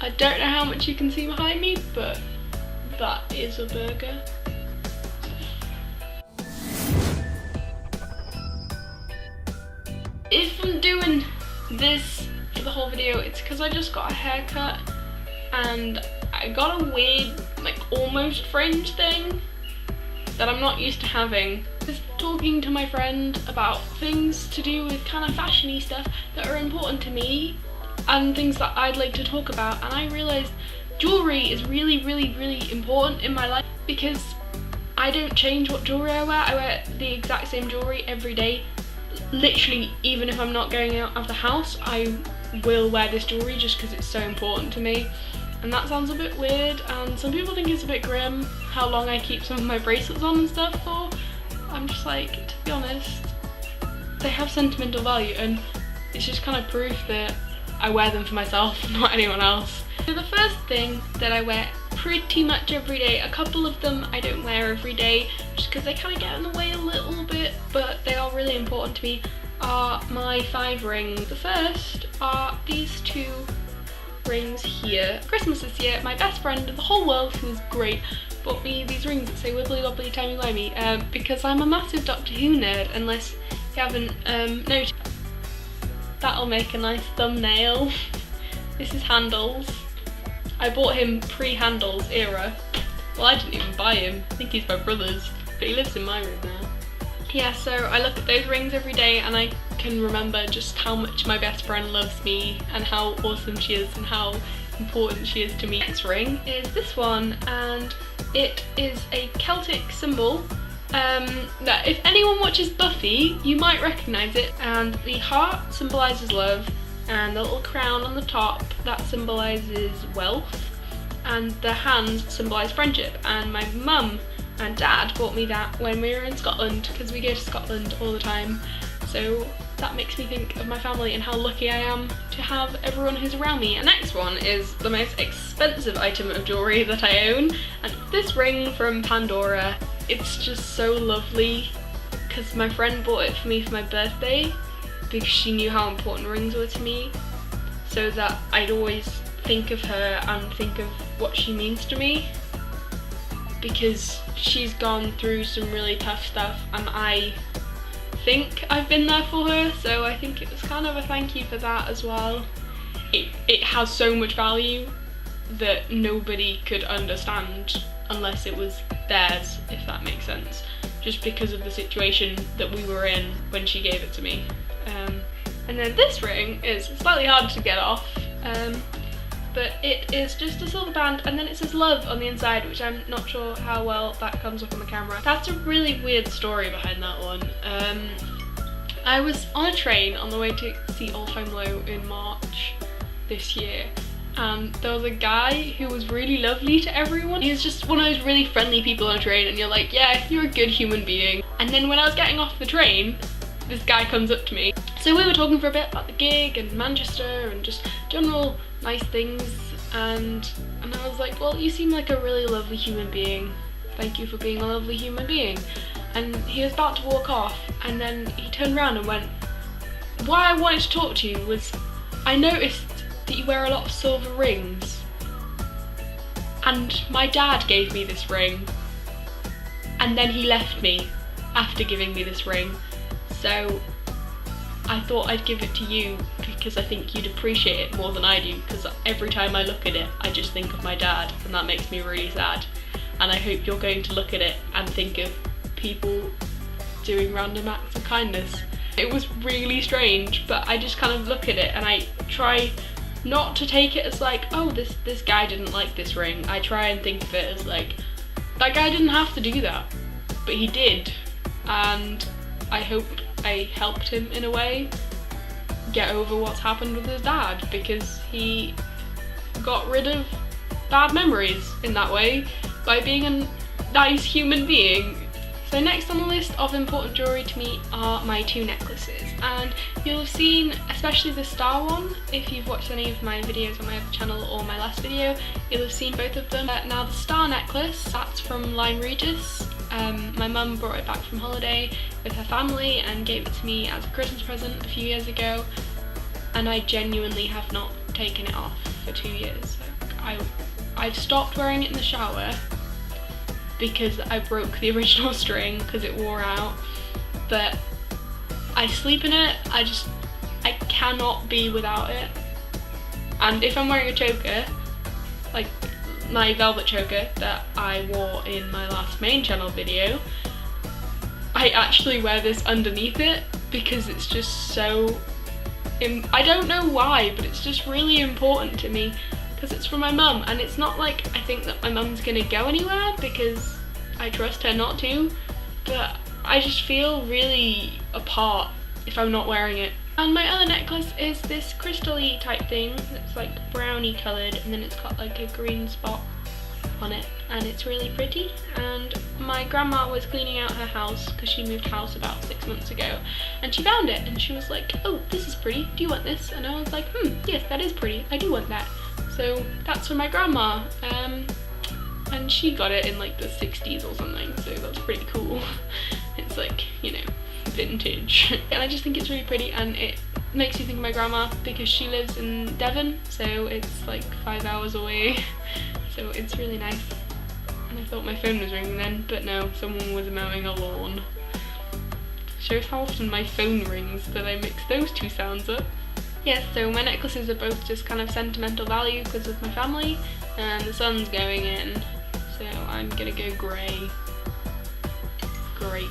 I don't know how much you can see behind me, but that is a burger. If I'm doing this for the whole video, it's because I just got a haircut and I got a weird, like, almost fringe thing that I'm not used to having. Just talking to my friend about things to do with kind of fashiony stuff that are important to me and things that I'd like to talk about, and I realised jewellery is really, really, really important in my life because I don't change what jewellery I wear. I wear the exact same jewellery every day. Literally, even if I'm not going out of the house, I will wear this jewellery just because it's so important to me. And that sounds a bit weird, and some people think it's a bit grim how long I keep some of my bracelets on and stuff for. I'm just like, to be honest, they have sentimental value, and it's just kind of proof that I wear them for myself, not anyone else. So the first thing that I wear pretty much every day, a couple of them I don't wear every day just because they kind of get in the way a little bit, but they are really important to me, are my 5 rings. The first are these 2 rings here. Christmas this year, my best friend in the whole world, who is great, bought me these rings that say wibbly wobbly timey wimey because I'm a massive Doctor Who nerd, unless you haven't noticed. That'll make a nice thumbnail. This is Handles. I bought him pre-Handles era. Well, I didn't even buy him. I think he's my brother's, but he lives in my room now. Yeah, so I look at those rings every day and I can remember just how much my best friend loves me and how awesome she is and how important she is to me. Next ring is this one, and it is a Celtic symbol that if anyone watches Buffy, you might recognise it. And the heart symbolises love, and the little crown on the top, that symbolises wealth, and the hands symbolise friendship. And my mum and dad bought me that when we were in Scotland, because we go to Scotland all the time, so that makes me think of my family and how lucky I am to have everyone who's around me. And next one is the most expensive item of jewellery that I own, and this ring from Pandora. It's just so lovely because my friend bought it for me for my birthday because she knew how important rings were to me, so that I'd always think of her and think of what she means to me, because she's gone through some really tough stuff and I think I've been there for her, so I think it was kind of a thank you for that as well. It has so much value that nobody could understand unless it was theirs, if that makes sense, just because of the situation that we were in when she gave it to me. And then this ring is slightly hard to get off, but it is just a silver band, and then it says love on the inside, which I'm not sure how well that comes up on the camera. That's a really weird story behind that one. I was on a train on the way to see Old Home Low in March this year, and there was a guy who was really lovely to everyone. He was just one of those really friendly people on a train, and you're like, yeah, you're a good human being. And then when I was getting off the train, this guy comes up to me. So we were talking for a bit about the gig and Manchester and just general nice things, and I was like, well, you seem like a really lovely human being. Thank you for being a lovely human being. And he was about to walk off, and then he turned around and went, why I wanted to talk to you was, I noticed that you wear a lot of silver rings, and my dad gave me this ring, and then he left me after giving me this ring, so I thought I'd give it to you because I think you'd appreciate it more than I do, because every time I look at it I just think of my dad, and that makes me really sad, and I hope you're going to look at it and think of people doing random acts of kindness. It was really strange, but I just kind of look at it and I try not to take it as like, oh, this guy didn't like this ring. I try and think of it as like, that guy didn't have to do that, but he did, and I hope I helped him in a way get over what's happened with his dad, because he got rid of bad memories in that way by being a nice human being. So next on the list of important jewellery to me are my 2 necklaces, and you'll have seen, especially the star one, if you've watched any of my videos on my other channel or my last video, you'll have seen both of them. Now the star necklace, that's from Lyme Regis. My mum brought it back from holiday with her family and gave it to me as a Christmas present a few years ago, and I genuinely have not taken it off. for 2 years. I stopped wearing it in the shower because I broke the original string because it wore out, but I sleep in it. I cannot be without it. And if I'm wearing a choker, like my velvet choker that I wore in my last main channel video, I actually wear this underneath it because it's just so, I don't know why, but it's just really important to me because it's from my mum, and it's not like I think that my mum's gonna go anywhere because I trust her not to, but I just feel really apart if I'm not wearing it. And my other necklace is this crystal-y type thing that's like brownie coloured, and then it's got like a green spot on it, and it's really pretty. And my grandma was cleaning out her house because she moved house about 6 months ago, and she found it and she was like, oh, this is pretty, do you want this? And I was like, yes, that is pretty, I do want that. So that's for my grandma, and she got it in like the 60s or something, so that's pretty cool. It's like, you know, vintage. And I just think it's really pretty, and it makes me think of my grandma because she lives in Devon, so it's like 5 hours away. So it's really nice. And I thought my phone was ringing then, but no, someone was mowing a lawn. Shows how often my phone rings that I mix those two sounds up. Yes, so my necklaces are both just kind of sentimental value because of my family, and the sun's going in, so I'm gonna go grey. Great.